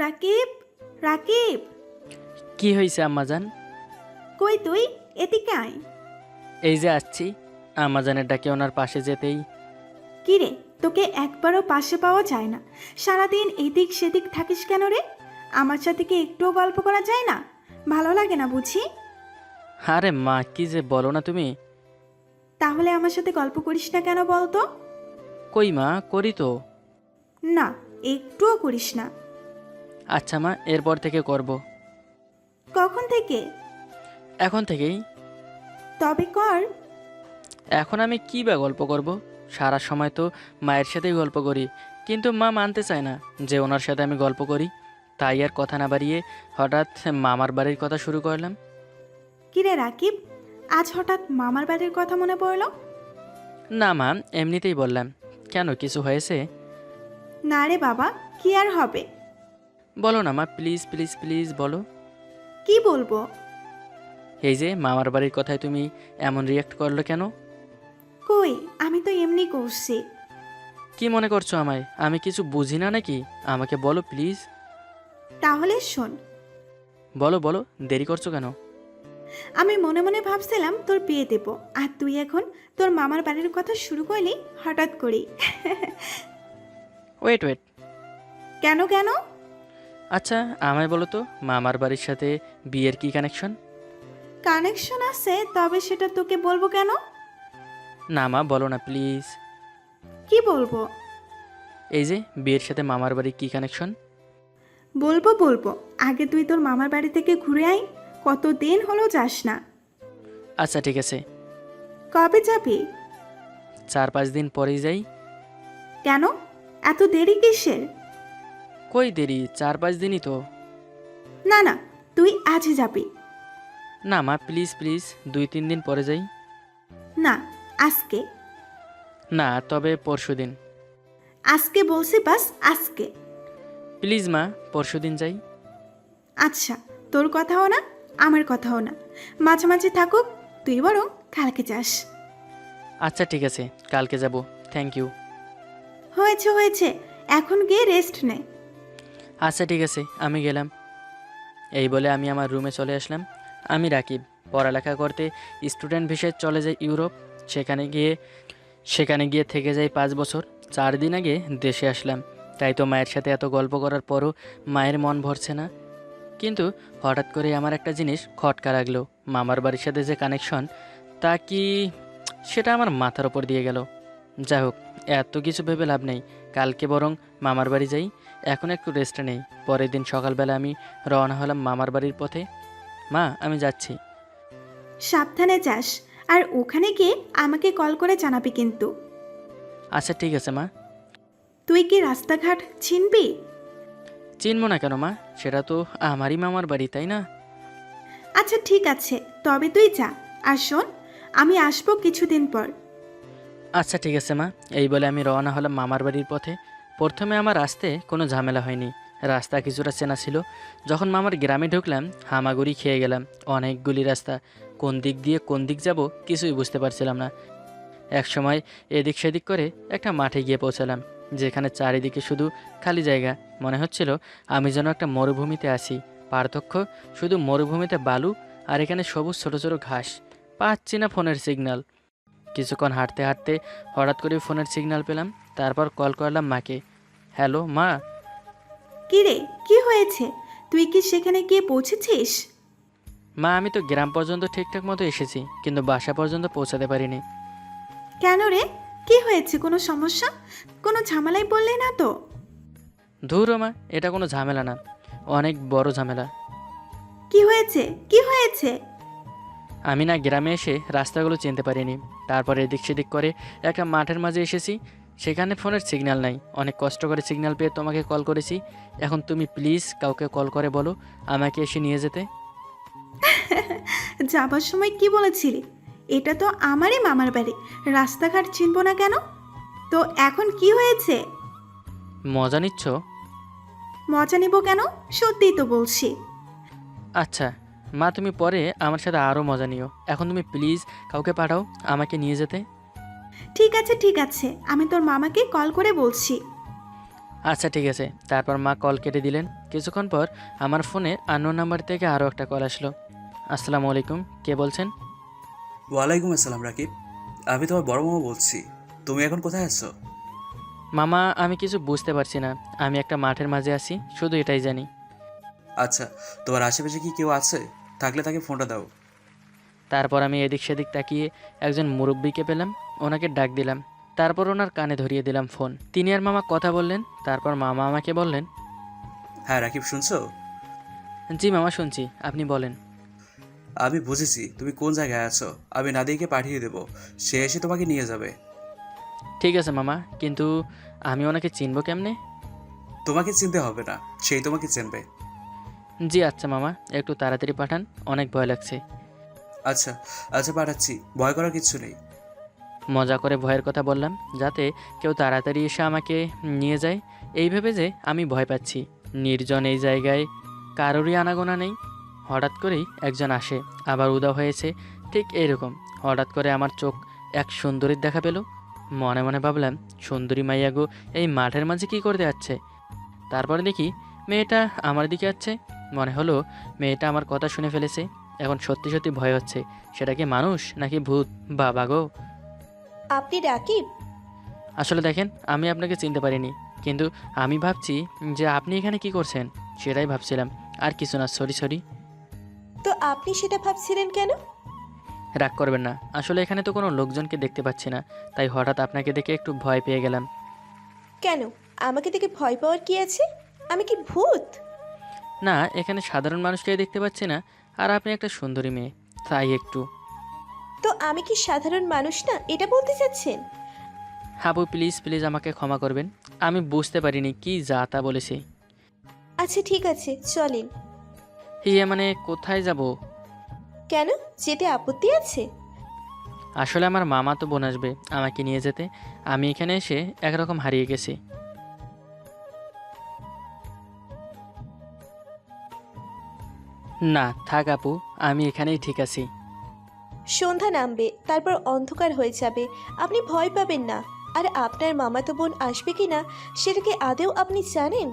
রাকিব, রাকিব, কি হয়েছে আম্মাজান? কই তুই? এদিকে আয়। এই যে আসছি। আম্মাজানের ডাকে ওনার পাশে যেতেই কিরে, তোকে একবারও পাশে পাওয়া যায় না। সারাদিন এদিক সেদিক থাকিস কেন রে? আমার সাথে কি একটুও গল্প করা যায় না? ভালো লাগে না বুঝি? আরে মা, কি যে বলো না তুমি। তাহলে আমার সাথে গল্প করিস না কেন বলতো? কই মা, করি তো। না, একটুও করিস না। আচ্ছা মা, এরপর থেকে করব। কখন থেকে? এখন থেকেই। তবে কর। এখন আমি কি বা গল্প করব? সারা সময় তো মায়ের সাথেই গল্প করি, কিন্তু মা মানতে চায় না যে ওনার সাথে আমি গল্প করি। তাই আর কথা না বাড়িয়ে হঠাৎ মামার বাড়ির কথা শুরু করলাম। কিরে রাকিব, আজ হঠাৎ মামার বাড়ির কথা মনে পড়লো? না মা, এমনিতেই বললাম। কেন, কিছু হয়েছে? না রে বাবা, কি আর হবে? বলো না মা, প্লিজ প্লিজ প্লিজ বলো। কি বলবো? এই যে মামার বাড়ির কথায় তুমি এমন রিয়াক্ট করলে কেন? কই, আমি তো এমনি করছি। কি মনে করছো আমায়? আমি কিছু বুঝি না নাকি? আমাকে বলো প্লিজ। তাহলে শোন। বলো বলো, দেরি করছো কেন? আমি মনে মনে ভাবছিলাম তোর বিয়ে দেব, আর তুই এখন তোর মামার বাড়ির কথা শুরু করলি হঠাৎ করেই। Wait wait. কেন কেন? আচ্ছা, আমায় বলো তো, মামার বাড়ির সাথে বিয়ের কি কানেকশন? কানেকশন আছে, তবে সেটা তোকে বলবো কেন? না মা, বলো না প্লিজ। কি বলবো? এই যে বিয়ের সাথে মামার বাড়ির কি কানেকশন? বলবো বলবো, আগে তুই তোর মামার বাড়ি থেকে ঘুরে আয়। কতদিন হলো যাস না। আচ্ছা ঠিক আছে, কবে যাবি? 4-5 দিন পরেই যাই। কেন এত দেরি কিসের? কই দেরি, 4-5 দিনই তো। না না, তুই আজই যাবি। না মা, প্লিজ প্লিজ, 2-3 দিন পরে যাই। না, আজকে। না, তবে পরশু দিন। আজকে বলছি, বাস আজকে। প্লিজ মা, পরশু দিন যাই। আচ্ছা, তোর কথাও না, আমার কথাও না, মাঝামাঝি থাকুক। তুই বরং কালকে যাস। আচ্ছা ঠিক আছে, কালকে যাব। Thank you. হয়েছে হয়েছে, এখন গিয়ে রেস্ট নে। আচ্ছা ঠিক আছে, আমি গেলাম। এই বলে আমি আমার রুমে চলে আসলাম। আমি রাকিব পড়ালেখা করতে স্টুডেন্ট ভিসায় চলে যাই ইউরোপ। সেখানে গিয়ে থেকে যাই 5 বছর। 4 দিন আগে দেশে আসলাম। তাই তো মায়ের সাথে এত গল্প করার পরও মায়ের মন ভরছে না। কিন্তু হঠাৎ করে আমার একটা জিনিস খটকা লাগলো। মামার বাড়ির সাথে যে কানেকশন, তা কি সেটা আমার মাথার ওপর দিয়ে গেল। যাই হোক, এত কিছু ভেবে লাভ নেই। কালকে বরং মামার বাড়ি যাই। এখন একটু রেস্ট নেই। পরের দিন সকালবেলা আমি রওনা হলাম মামার বাড়ির পথে। মা, আমি যাচ্ছি। সাবধানে যাস, আর ওখানে গিয়ে আমাকে কল করে জানাবি কিন্তু। আচ্ছা ঠিক আছে মা। তুই কি রাস্তাঘাট চিনবি? চিনবো না কেন মা, সেটা তো আমারই মামার বাড়ি, তাই না? আচ্ছা ঠিক আছে, তবে তুই যা। আর শোন, আমি আসবো কিছুদিন পর। আচ্ছা ঠিক আছে মা। এই বলে আমি রওনা হলাম মামার বাড়ির পথে। প্রথমে আমার আসতে কোনো ঝামেলা হয়নি। রাস্তা কিছুটা চেনা ছিল। যখন মামার গ্রামে ঢুকলাম, হামাগুড়ি খেয়ে গেলাম। অনেকগুলি রাস্তা, কোন দিক দিয়ে কোন দিক যাব কিছুই বুঝতে পারছিলাম না। এক সময় এদিক সেদিক করে একটা মাঠে গিয়ে পৌঁছালাম, যেখানে চারিদিকে শুধু খালি জায়গা। মনে হচ্ছিল আমি যেন একটা মরুভূমিতে আছি। পার্থক্য শুধু মরুভূমিতে বালু, আর এখানে সবুজ ছোট ছোট ঘাস। পাচ্ছি না ফোনের সিগন্যাল। কিছুক্ষণ হাঁটতে হাঁটতে হঠাৎ করে ফোনের সিগন্যাল পেলাম। তারপর কল করলাম মাকে। হ্যালো মা। কি রে, কি হয়েছে? তুই কি সেখানে গিয়ে পৌঁছেছিস? মা, আমি তো গ্রাম পর্যন্ত ঠিকঠাক মতো এসেছি, কিন্তু বাসা পর্যন্ত পৌঁছাতে পারিনি। কেন রে, কি হয়েছে? কোনো সমস্যা? কোনো ঝামেলায় পড়লে না তো? ধুর মা, এটা কোনো ঝামেলা না, অনেক বড় ঝামেলা। কি হয়েছে, কি হয়েছে? আমি না গ্রামে এসে রাস্তাগুলো চিনতে পারিনি। তারপর এদিক সেদিক করে একটা মাঠের মাঝে এসেছি। সেখানে ফোনের সিগন্যাল নাই। অনেক কষ্ট করে সিগন্যাল পেয়ে তোমাকে কল করেছি। এখন তুমি প্লিজ কাউকে কল করে বলো আমাকে এসে নিয়ে যেতে। যাবার সময় কি বলেছিলি? এটা তো আমারই মামার বাড়ি, রাস্তাঘাট চিনব না কেন? তো এখন কি হয়েছে? মজা নিচ্ছ? মজা নিব কেন? সত্যিই তো বলছি। আচ্ছা মা, তুমি পরে আমার সাথে আরও মজা নিও। এখন তুমি প্লিজ কাউকে পাঠাও আমাকে নিয়ে যেতে। ঠিক আছে ঠিক আছে, আমি তোর মামাকে কল করে বলছি। আচ্ছা ঠিক আছে। তারপর মা কল কেটে দিলেন। কিছুক্ষণ পর আমার ফোনে আননোন নাম্বার থেকে আরও একটা কল আসলো। আসসালামু আলাইকুম, কে বলছেন? ওয়ালাইকুম আসসালাম রাকিব। আমি তোমার বড় মামা বলছি। তুমি এখন কোথায় আছো? মামা, আমি কিছু বুঝতে পারছি না। আমি একটা মাঠের মাঝে আছি, শুধু এটাই জানি। আচ্ছা, তোমার আশেপাশে কি কেউ আছে? থাকলে তাকে ফোনটা দাও। তারপর আমি এদিক সেদিক তাকিয়ে একজন মুরব্বিকে পেলাম, ওনাকে ডাক দিলাম। তারপর ওনার কানে ধরিয়ে দিলাম ফোন। তিনি আর মামা কথা বললেন। তারপর মামা আমাকে বললেন, হ্যাঁ রাকিব, শুনছো? জি মামা শুনছি, আপনি বলেন। আমি বুঝেছি তুমি কোন জায়গায় আছো। আমি নাদিয়াকে পাঠিয়ে দেবো, সে এসে তোমাকে নিয়ে যাবে। ঠিক আছে মামা, কিন্তু আমি ওনাকে চিনব কেমনে? তোমাকে চিনতে হবে না, সেই তোমাকে চিনবে। জি আচ্ছা মামা, একটু তাড়াতাড়ি পাঠান, অনেক ভয় লাগছে। আচ্ছা আচ্ছা, পাঠাচ্ছি, ভয় করার কিচ্ছু নেই। মজা করে ভয়ের কথা বললাম, যাতে কেউ তাড়াতাড়ি এসে আমাকে নিয়ে যায়। এই ভেবে যে আমি ভয় পাচ্ছি। নির্জন এই জায়গায় কারোরই আনাগোনা নেই। হঠাৎ করেই একজন আসে, আবার উধাও হয়েছে। ঠিক এরকম হঠাৎ করে আমার চোখ এক সুন্দরীর দেখা পেল। মনে মনে ভাবলাম, সুন্দরী মাইয়াগো এই মাঠের মাঝে কী করতে যাচ্ছে? তারপরে দেখি মেয়েটা আমার দিকে আসছে। মনে হলো মেয়েটা আমার কথা শুনে ফেলেছে। এখন সত্যি সত্যি ভয় হচ্ছে, সেটা কি মানুষ নাকি ভূত? বাবা গো! আপনি রাকিব? আসলে দেখেন, আমি আপনাকে চিনতে পারিনি, কিন্তু আমি ভাবছি যে আপনি এখানে কি করছেন সেটাই ভাবছিলাম, আর কিছু না। Sorry sorry. তো আপনি সেটা ভাবছিলেন কেন? রাগ করবেন না, আসলে এখানে তো কোনো লোকজনকে দেখতে পাচ্ছি না, তাই হঠাৎ আপনাকে দেখে একটু ভয় পেয়ে গেলাম। কেন? আমাকে দেখে ভয় পাওয়ার কি আছে? আমি কি ভূত? না, এখানে সাধারণ মানুষকেই দেখতে পাচ্ছি না, আর আপনি একটা সুন্দরী মেয়ে, তাই একটু। তো আমি কি সাধারণ মানুষ না, এটা বলতে চাচ্ছেন? হাবু প্লিজ প্লিজ আমাকে ক্ষমা করবেন, আমি বুঝতে পারিনি কি যা তা বলেছি। আচ্ছা ঠিক আছে, চলেন। ইয়ে মানে কোথায় যাব? কেন, যেতে আপত্তি আছে? আসলে আমার মামা তো বোন আসবে আমাকে নিয়ে যেতে। আমি এখানে এসে একরকম হারিয়ে গেছি। না থাক আপু, আমি এখানেই ঠিক আছি। সন্ধ্যা নামবে, তারপর অন্ধকার হয়ে যাবে। আপনি ভয় পাবেন না। আর আপনার মামাতো বোন আসবে কি না, সেটা কি আদেও আপনি জানেন?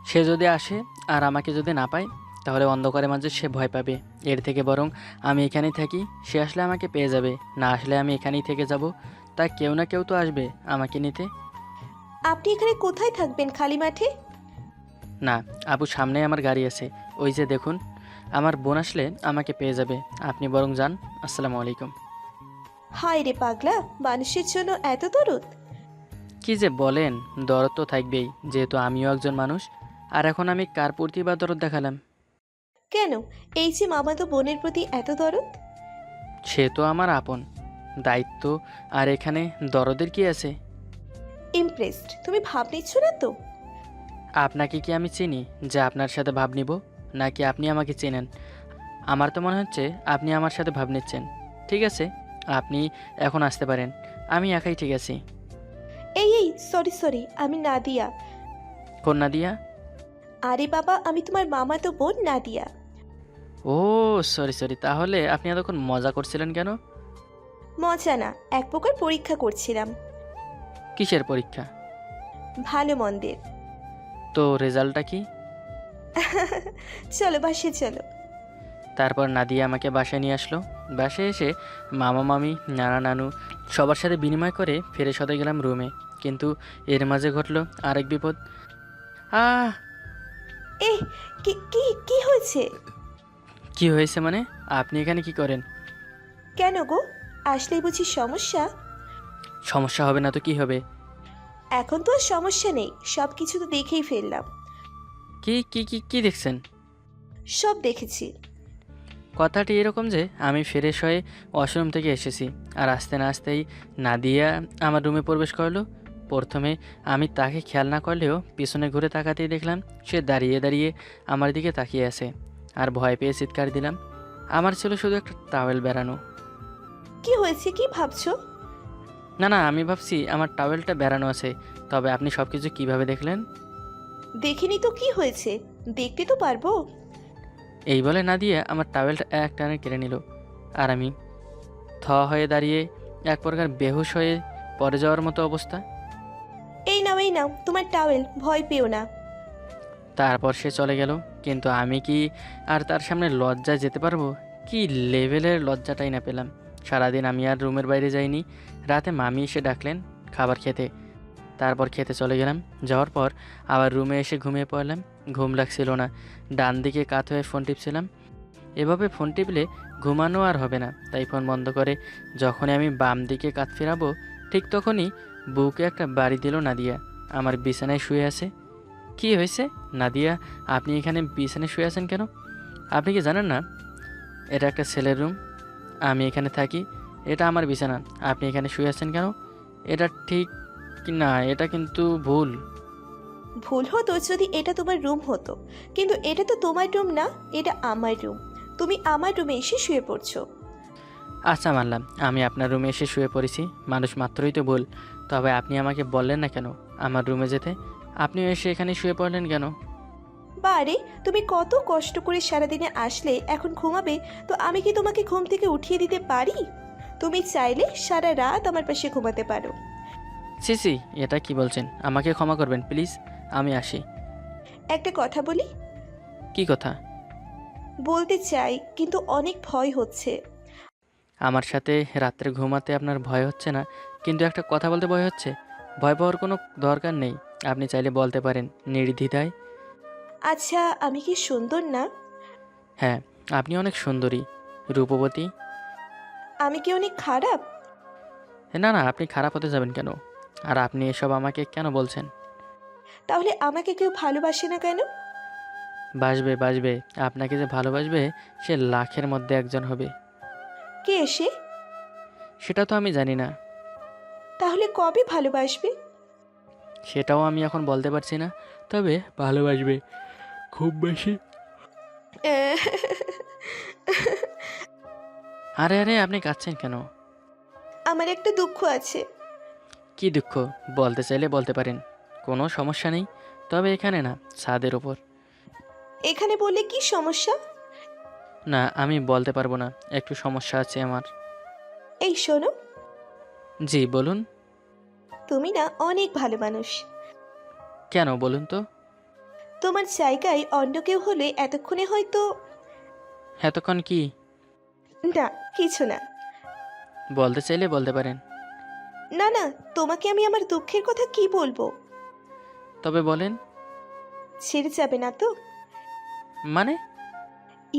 সে যদি আসে আর আমাকে যদি না পায়, তাহলে অন্ধকারের মাঝে সে ভয় পাবে। এর থেকে বরং আমি এখানেই থাকি। সে আসলে আমাকে পেয়ে যাবে, না আসলে আমি এখানেই থেকে যাব। তা কেউ না কেউ তো আসবে আমাকে নিতে। আপনি এখানে কোথায় থাকবেন, খালি মাঠে? না আপু, সামনে আমার গাড়ি আছে, ওই যে দেখুন। আমার বোন আসলে আমাকে পেয়ে যাবে। আপনি বরং যান। আসসালামু আলাইকুম। হায় রে পাগলা, মানুষের জন্য এত দরদ? কি যে বলেন, দরদ তো থাকবেই, যেহেতু আমিও একজন মানুষ। আর এখন আমি কার প্রতি বা দরদ দেখালাম? কেন, এই যে মামাতো বোনের প্রতি এত দরদ? সে তো আমার আপন, দায়িত্ব। আর এখানে দরদের কি আছে? ইমপ্রেসড, তুমি ভাব নিচ্ছ না তো? আপনাকে কি আমি চিনি যে আপনার সাথে ভাব নিব, নাকি আপনি আমাকে চেনেন? আমার তো মনে হচ্ছে আপনি আমার সাথে ভাব নিচ্ছেন। ঠিক আছে, আপনি এখন আসতে পারেন, আমি একাই ঠিক আছি। এই এই, সরি সরি, আমি নাদিয়া। কন্যা দিয়া? আরে বাবা, আমি তোমার মামাতো বোন নাদিয়া। ও সরি সরি, তাহলে আপনি এতক্ষণ মজা করছিলেন কেন? মজা না, এক প্রকার পরীক্ষা করছিলাম। কিসের পরীক্ষা? ভালো মন্দের। তো রেজাল্টটা কি? চলো বাসে চলো। তারপর নাদিয়া আমাকে বাসায় নিয়ে আসলো। বাসায় এসে মামা মামি নানা নানু সবার সাথে বিনিময় করে ফ্রেশ হতে গেলাম রুমে। কিন্তু এর মাঝে ঘটলো আরেক বিপদ। আহ! এ, কি কি কি হয়েছে? কি হয়েছে মানে? আপনি এখানে কি করেন? কেন গো, আসলেই বুঝি সমস্যা? সমস্যা হবে না তো কি হবে? এখন তো আর সমস্যা নেই, সব কিছু তো দেখেই ফেললাম। কি কি কি কি দেখছেন? সব দেখেছি। কথাটি এরকম যে আমি ফ্রেশ হয়ে ওয়াশরুম থেকে এসেছি, আর আসতে না আসতেই নাদিয়া আমার রুমে প্রবেশ করলো। প্রথমে আমি তাকে খেয়াল না করলেও পিছনে ঘুরে তাকাতেই দেখলাম সে দাঁড়িয়ে দাঁড়িয়ে আমার দিকে তাকিয়ে আছে। আর ভয় পেয়ে চিৎকার দিলাম। আমার ছিল শুধু একটা টাওয়েল বেড়ানো। কি হয়েছে, কি ভাবছো? না না, আমি ভাবছি আমার টাওয়েলটা বেড়ানো আছে। তবে আপনি সব কিছু কীভাবে দেখলেন? দেখিনি তো কি হয়েছে, দেখতে তো পারবো। এই বলে নাদিয়া আমার টাওয়েলটা এক টানে কেড়ে নিল। আর আমি হয়ে দাঁড়িয়ে এক প্রকার বেহুশ হয়ে পড়ে যাওয়ার মতো অবস্থা। এই নাও, এই নাও তোমার টাওয়েল, ভয় পেও না। তারপর সে চলে গেল। কিন্তু আমি কি আর তার সামনে লজ্জায় যেতে পারবো? কি লেভেলের লজ্জাটাই না পেলাম। সারাদিন আমি আর রুমের বাইরে যাইনি। রাতে মামি এসে ডাকলেন খাবার খেতে। তারপর খেতে চলে গেলাম। যাওয়ার পর আবার রুমে এসে ঘুমিয়ে পড়লাম। ঘুম লাগছিল না, ডান দিকে কাত হয়ে ফোন টিপছিলাম। এভাবে ফোন টিপলে ঘুমানো আর হবে না, তাই ফোন বন্ধ করে যখনই আমি বাম দিকে কাত ফেরাবো ঠিক তখনই বুকে একটা বাড়ি দিল নাদিয়া। আমার বিছানায় শুয়ে আছে। কি হয়েছে নাদিয়া, আপনি এখানে বিছানায় শুয়ে আছেন কেন? আপনি কি জানেন না এটা একটা ছেলের রুম? আমি এখানে থাকি, এটা আমার বিছানা। আপনি এখানে শুয়ে আছেন কেন? এটা ঠিক না, এটা কিন্তু ভুল। ভুল হতো যদি এটা তোমার রুম হতো, কিন্তু এটা তো তোমার রুম না, এটা আমার রুম। তুমি আমার রুমে এসে শুয়ে পড়ছো। আচ্ছা মানলাম, আমি আপনার রুমে এসে শুয়ে পড়েছি, মানুষ মাত্রই তো ভুল। তবে আপনি আমাকে বললেন না কেন আমার রুমে যেতে? আপনিও এসে এখানে শুয়ে পড়লেন কেন? বারে, তুমি কত কষ্ট করে সারাদিনে আসলে, এখন ঘুমাবে, তো আমি কি তোমাকে ঘুম থেকে উঠিয়ে দিতে পারি? তুমি চাইলে সারা রাত আমার পাশে ঘুমাতে পারো। সিসি, এটা কি বলছেন? আমাকে ক্ষমা করবেন প্লিজ, আমি আসি। একটা কথা বলি? কি কথা? বলতে চাই, কিন্তু অনেক ভয় হচ্ছে। আমার সাথে রাত্রে ঘুমাতে আপনার ভয় হচ্ছে না, কিন্তু একটা কথা বলতে ভয় হচ্ছে। ভয় পাওয়ার কোনো দরকার নেই, আপনি চাইলে বলতে পারেন নির্দ্বিধায়। আচ্ছা, আমি কি সুন্দর না? হ্যাঁ, আপনি অনেক সুন্দরী, রূপবতী। আমি কি অনেক খারাপ? না না, আপনি খারাপ হতে যাবেন কেন? আর আপনি এসব আমাকে কেন বলছেন? তাহলে আমাকে কেউ ভালোবাসে না কেন? বাসবে বাসবে, আপনাকে যে ভালোবাসবে সে লাখের মধ্যে একজন হবে। কে এসে? সেটা তো আমি জানি না। তাহলে কবে ভালোবাসবে? সেটাও আমি এখন বলতে পারছি না, তবে ভালোবাসবে খুব বেশি। আরে আরে, আপনি কাঁদছেন কেন? আমার একটা দুঃখ আছে। কি দুঃখ? বলতে চাইলে বলতে পারেন, কোনো সমস্যা নেই। তবে এখানে না, ছাদের ওপর। এখানে বললে কি সমস্যা? না, আমি বলতে পারবো না, একটু সমস্যা আছে আমার। এই শোনো, জি বলুন। তুমি না অনেক ভালো মানুষ। কেন বলুন তো? তোমার জায়গায় অন্য কেউ হলে এতক্ষণে হয়তো। এতক্ষণ কি? না, কিছু না। বলতে চাইলে বলতে পারেন। না না, তোমাকে আমি আমার দুঃখের কথা কি বলবো? তবে বলেন। ছেড়ে যাবে না তো? মানে?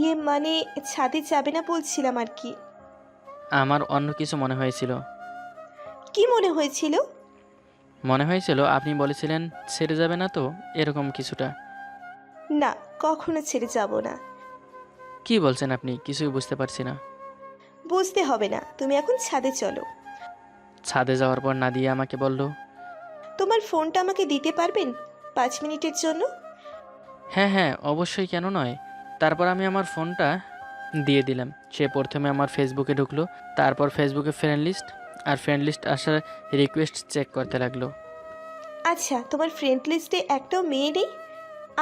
ইয়ে মানে, ছাদে যাবে না বলছিলাম আর কি। আমার অন্য কিছু মনে হয়েছিল। কি মনে হয়েছিল? মনে হয়েছিল আপনি বলেছিলেন ছেড়ে যাবে না তো, এরকম কিছুটা। না, কখনো ছেড়ে যাব না। কি বলছেন আপনি? কিছুই বুঝতে পারছি না। বুঝতে হবে না, তুমি এখন ছাদে চলো। ছাদে যাওয়ার পর নাদিয়া আমাকে বলল, তোমার ফোনটা আমাকে দিতে পারবেন 5 মিনিটের জন্য? হ্যাঁ হ্যাঁ অবশ্যই, কেন নয়। তারপর আমি আমার ফোনটা দিয়ে দিলাম। সে প্রথমে আমার ফেসবুকে ঢুকলো, তারপর ফেসবুকে ফ্রেন্ড লিস্ট আর ফ্রেন্ড লিস্ট আসার রিকোয়েস্ট চেক করতে লাগলো। আচ্ছা, তোমার ফ্রেন্ড লিস্টে একটাও মেয়ে নেই?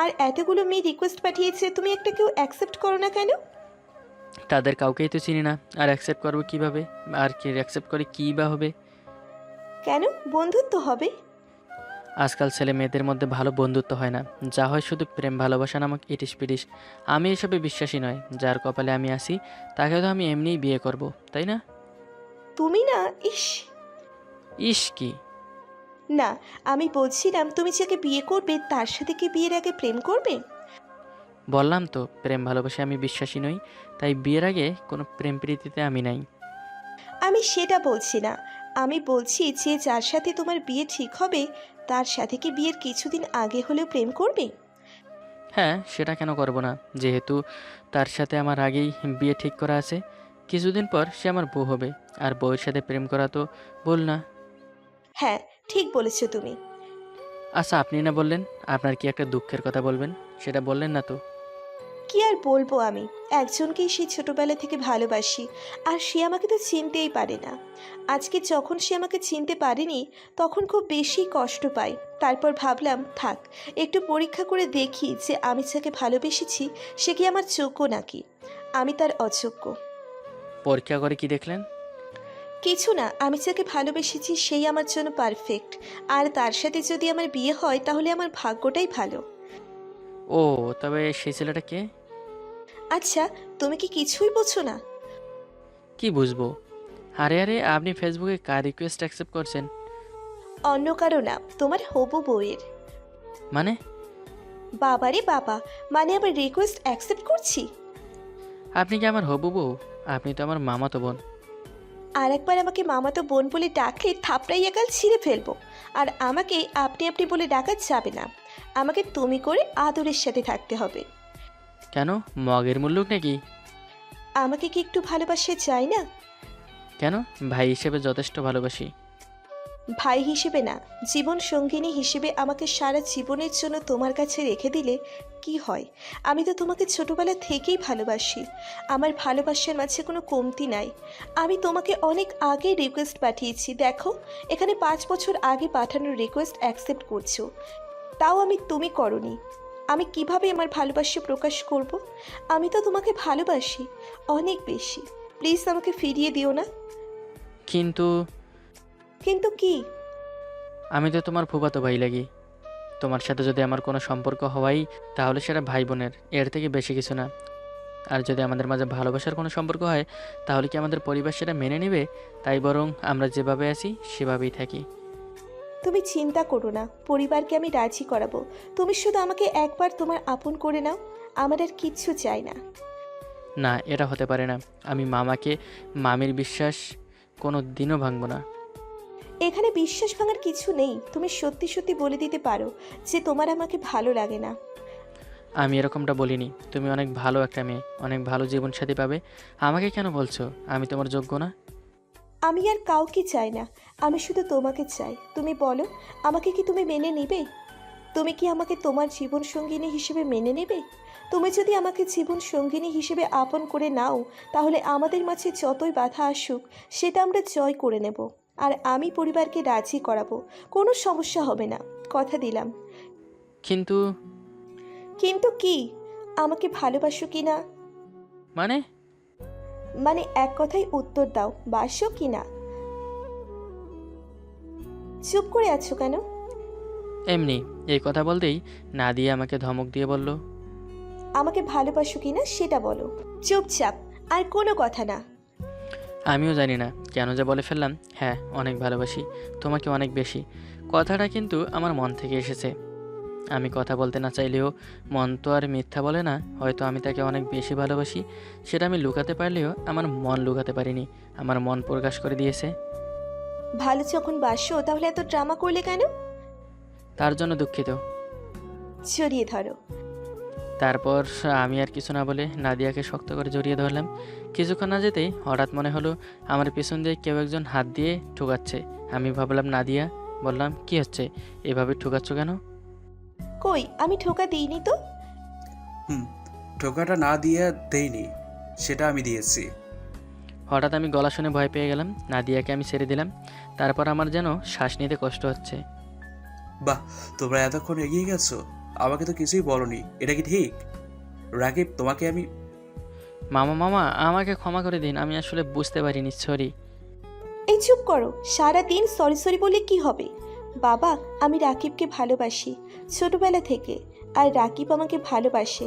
আর এতগুলো মেয়ে রিকোয়েস্ট পাঠিয়েছে, তুমি একটা কেউ অ্যাকসেপ্ট করো না কেন? তাদের কাউকেই তো চিনি না, আর অ্যাকসেপ্ট করবো কীভাবে? আর কি অ্যাকসেপ্ট করে কী বা হবে? কেন, বন্ধুত্ব হবে। আজকাল ছেলে মেয়েদের মধ্যে ভালো বন্ধুত্ব হয় না, যা হয় শুধু প্রেম ভালোবাসা নামক ইটিস পিটিস। আমি এসবে বিশ্বাসী নয়। যার কপালে আমি আসি তাকে তো আমি এমনিই বিয়ে করব, তাই না? তুমি না, ইস। ইস কি? না, আমি বলছিলাম তুমি যাকে বিয়ে করবে তার সাথে কি বিয়ের আগে প্রেম করবে? বললাম তো প্রেম ভালোবাসে আমি বিশ্বাসী নই, তাই বিয়ের আগে কোনো প্রেম প্রীতিতে আমি নাই। আমি সেটা বলছি না, আমি বলছি যে যার সাথে তোমার বিয়ে ঠিক হবে তার সাথে কি বিয়ের কিছুদিন আগে হলেও প্রেম করবে? হ্যাঁ, সেটা কেন করব না, যেহেতু তার সাথে আমার আগেই বিয়ে ঠিক করা আছে। কিছুদিন পর সে আমার বউ হবে, আর বউয়ের সাথে প্রেম করা তো ভুল না। হ্যাঁ, ঠিক বলেছো তুমি। আচ্ছা, আপনি না বললেন আপনার কি একটা দুঃখের কথা বলবেন, সেটা বললেন না তো? কি আর বলবো, আমি একজনকেই সেই ছোটবেলা থেকে ভালোবাসি, আর সে আমাকে তো চিনতেই পারে না। আজকে যখন সে আমাকে চিনতে পারেনি তখন খুব বেশি কষ্ট পাই। তারপর ভাবলাম থাক, একটু পরীক্ষা করে দেখি যে আমি যাকে ভালোবেসেছি সে কি আমার যোগ্য নাকি আমি তার অযোগ্য। পরীক্ষা করে কি দেখলেন? কিছু না, আমি যাকে ভালোবেসেছি সেই আমার জন্য পারফেক্ট। আর তার সাথে যদি আমার বিয়ে হয় তাহলে আমার ভাগ্যটাই ভালো। ও, তবে সেই ছেলেটা কে? আচ্ছা, তুমি কি কিছুই বোঝো না? কি বুঝবো? আরে আরে, আপনি ফেসবুকে কার রিকোয়েস্ট অ্যাকসেপ্ট করছেন? অন্য কারো না, তোমার হবু বউয়ের। মানে? বাবারে বাবা, মানে আবার রিকোয়েস্ট অ্যাকসেপ্ট করছি? আপনি কি আমার হবু বউ? আপনি তো আমার মামাতো বোন। আর একবার আমাকে মামাতো বোন বলে ডাকলে থাপড়াইয়া গাল ছিঁড়ে ফেলবো। আর আমাকে আপনি আপনি বলে ডাকা যাবে না, আমাকে তুমি করে আদরের সাথে থাকতে হবে। কেন, মগের মুল্লুক নাকি? আমাকে কি একটু ভালোবাসা চাই না? কেন, ভাই হিসেবে যথেষ্ট ভালোবাসি। ভাই হিসেবে না, জীবন সঙ্গিনী হিসেবে আমাকে সারা জীবনের জন্য তোমার কাছে রেখে দিলে কি হয়? আমি তো তোমাকে ছোটবেলা থেকেই ভালোবাসি। আমার ভালোবাসার মাঝে কোনো কমতি নাই। আমি তোমাকে অনেক আগে রিকোয়েস্ট পাঠিয়েছি, দেখো এখানে 5 বছর আগে পাঠানোর রিকোয়েস্ট অ্যাকসেপ্ট করছো, তাও আমি তুমি করনি। আমি কিভাবে আমার ভালোবাসা প্রকাশ করব? আমি তো তোমাকে ভালোবাসি অনেক বেশি। প্লিজ আমাকে ফিরিয়ে দিও না। কিন্তু কিন্তু কি? আমি তো তোমার ফুফাতো ভাই লাগি। তোমার সাথে যদি আমার কোনো সম্পর্ক হওয়াই, তাহলে সেটা ভাই বোনের, এর থেকে বেশি কিছু না। আর যদি আমাদের মাঝে ভালোবাসার কোনো সম্পর্ক হয়, তাহলে কি আমাদের পরিবার সেটা মেনে নেবে? তাই বরং আমরা যেভাবে আছি সেভাবেই থাকি। তুমি চিন্তা করো না, পরিবারকে আমি রাজি করাবো। তুমি শুধু আমাকে একবার তোমার আপন করে নাও, আমার আর কিচ্ছু চাই না। না, এটা হতে পারে না। আমি মামাকে, মামির বিশ্বাস কোনো দিনও ভাঙবো না। এখানে বিশ্বাস ভাঙার কিছু নেই। তুমি সত্যি সত্যি বলে দিতে পারো যে তোমার আমাকে ভালো লাগে না। আমি এরকমটা বলিনি। তুমি অনেক ভালো একটা মেয়ে, অনেক ভালো জীবনসাথী পাবে। আমাকে কেন বলছো আমি তোমার যোগ্য না? আমি আর কাউকে চাই না, আমি শুধু তোমাকে চাই। তুমি বলো, আমাকে কি তুমি মেনে নেবে? তুমি কি আমাকে তোমার জীবন সঙ্গিনী হিসেবে মেনে নেবে? তুমি যদি আমাকে জীবন সঙ্গিনী হিসেবে আপন করে নাও, তাহলে আমাদের মাঝে যতই বাধা আসুক সেটা আমরা জয় করে নেব। আর আমি পরিবারকে রাজি করাবো, কোনো সমস্যা হবে না, কথা দিলাম। কিন্তু কিন্তু কি? আমাকে ভালোবাসো কি না? মানে? মানে এক কথায় উত্তর দাও, বাসো কি না? চুপ করে আছো কেন? এমনি, এই কথা বলতেই নাদিয়া আমাকে ধমক দিয়ে বলল, আমাকে ভালোবাসো কি না সেটা বলো, চুপচাপ, আর কোনো কথা না। আমিও জানি না কেন যে বলে ফেললাম, হ্যাঁ অনেক ভালোবাসি, তোমাকে অনেক বেশি। কথাটা কিন্তু আমার মন থেকে এসেছে। আমি কথা বলতে না চাইলেও মন তো আর মিথ্যা বলে না। হয়তো আমি তাকে অনেক বেশি ভালোবাসি, সেটা আমি লুকাতে পারলেও আমার মন লুকাতে পারিনি। আমার মন প্রকাশ করে দিয়েছে। ভালো যখন বাসো তাহলে এত ড্রামা করলে কেন? তার জন্য দুঃখিত। জড়িয়ে ধরো। তারপর আমি আর কিছু না বলে নাদিয়াকে শক্ত করে জড়িয়ে ধরলাম। কিছুক্ষণ না যেতেই হঠাৎ মনে হলো আমার পেছন দিয়ে কেউ একজন হাত দিয়ে ঠুকাচ্ছে। আমি ভাবলাম নাদিয়া, বললাম কি হচ্ছে, এভাবে ঠুকাচ্ছ কেন? কই, আমি ঠোকা দিইনি তো। ঠোকাটা না দিয়ে দেইনি, সেটা আমি দিয়েছি। হঠাৎ আমি গলা শুনে ভয় পেয়ে গেলাম। নাদিয়াকে আমি ছেড়ে দিলাম। তারপর আমার যেন শ্বাস নিতে কষ্ট হচ্ছে। বাহ, তোমরা এতক্ষণ এগিয়ে গেছো, আমাকে তো কিছুই বলনি, এটা কি ঠিক? রাকিব, তোমাকে আমি মামা মামা, আমাকে ক্ষমা করে দিন, আমি আসলে বুঝতে পারিনি, সরি। এই চুপ করো, সারা দিন সরি সরি বলে কি হবে? বাবা, আমি রাকিবকে ভালোবাসি ছোটবেলা থেকে, আর রাকিব আমাকে ভালোবাসে।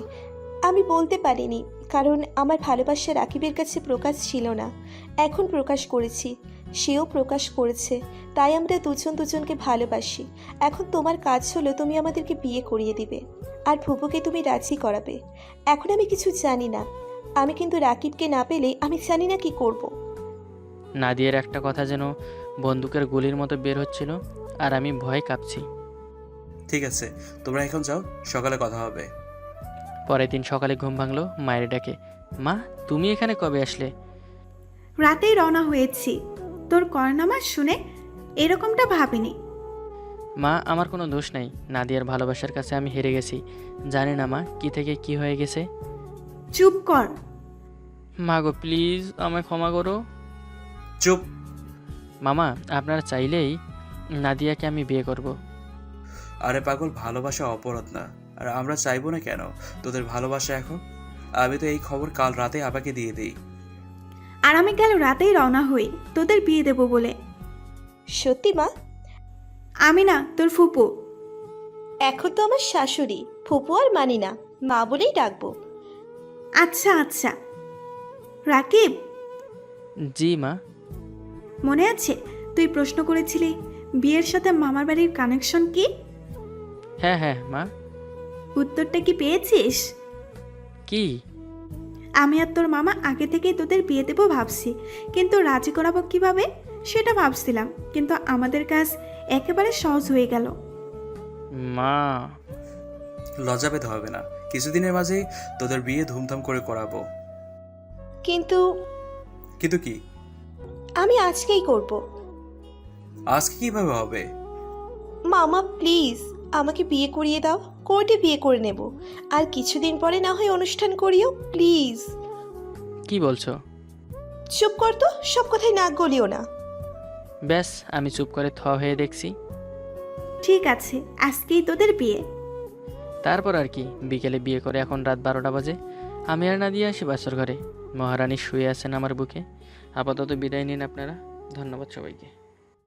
আমি বলতে পারিনি কারণ আমার ভালোবাসা রাকিবের কাছে প্রকাশ ছিল না। এখন প্রকাশ করেছি, সেও প্রকাশ করেছে, তাই আমরা দুজন দুজনকে ভালোবাসি। এখন তোমার কাজ হলো তুমি আমাদেরকে বিয়ে করিয়ে দিবে, আর ফুপুকে তুমি রাজি করাবে। এখন আমি কিছু জানি না, আমি কিন্তু রাকিবকে না পেলে আমি জানি না কি করব। নাদিয়ার একটা কথা যেন বন্দুকের গুলির মতো বের হচ্ছিল, আর আমি ভয়ে কাঁপছি। ঠিক আছে, তোমরা এখন যাও, সকালে কথা হবে। পরের দিন সকালে ঘুম ভাঙলো মায়ের ডাকে। মা, তুমি এখানে কবে আসলে? রাতেই রওনা হয়েছি। তোর করনামা শুনে এরকমটা ভাবিনি। মা, আমার কোনো দোষ নাই। নাদিয়ার ভালোবাসার কাছে আমি হেরে গেছি। জানি না মা, কি থেকে কি হয়ে গেছে। চুপ কর। মা গো, প্লিজ আমায় ক্ষমা করো। চুপ। মামা, আপনারা চাইলেই নাদিয়াকে আমি বিয়ে করব। আরে পাগল, ভালোবাসা অপরাধ না, আর আমরা চাইবো না কেন তোদের ভালোবাসা এখন? আমি তো এই খবর কাল রাতে আপাকে দিয়ে দিই। আর আমি কাল রাতেই রওনা হই তোদের বিয়ে দেবো বলে। সত্যি মা? আমি না, তোর ফুপু। এখন তো আমার শাশুড়ি, ফুপু আর মানি না, মা বলেই ডাকবো। আচ্ছা আচ্ছা। রাকিব, জি মা। মনে আছে তুই প্রশ্ন করেছিলি বিয়ের সাথে মামার বাড়ির কানেকশন কি? হ্যাঁ হ্যাঁ মা। উত্তরটা কি পেয়েছিস? কি? আমি আর তোর মামা আগে থেকেই তোদের বিয়ে দেবো ভাবছি, কিন্তু রাজি করাবো কিভাবে সেটা ভাবছিলাম, কিন্তু আমাদের কাজ একেবারে সহজ হয়ে গেল। মা, লজ্জা পেতে হবে না, কিছুদিনের মাঝেই তোদের বিয়ে ধুমধাম করে করাবো। কিন্তু কিন্তু কি? আমি আজকেই করব। আজকে কিভাবে হবে? মামা প্লিজ আমাকে বিয়ে করিয়ে দাও, কোর্টে বিয়ে করে নেব, আর কিছুদিন পরে না হয় অনুষ্ঠান করিও প্লিজ। কি বলছো? চুপ কর তো, সব কথাই নাক গলিও না। ব্যাস, আমি চুপ করে হয়ে দেখছি। ঠিক আছে, আজকেই তোদের বিয়ে। তারপর আর কি, বিকেলে বিয়ে করে এখন রাত 12টা বাজে। আমি আর না দিয়ে আসি বাসর ঘরে। মহারানী শুয়ে আছেন আমার বুকে। আপাতত বিদায় নিন আপনারা। ধন্যবাদ সবাইকে।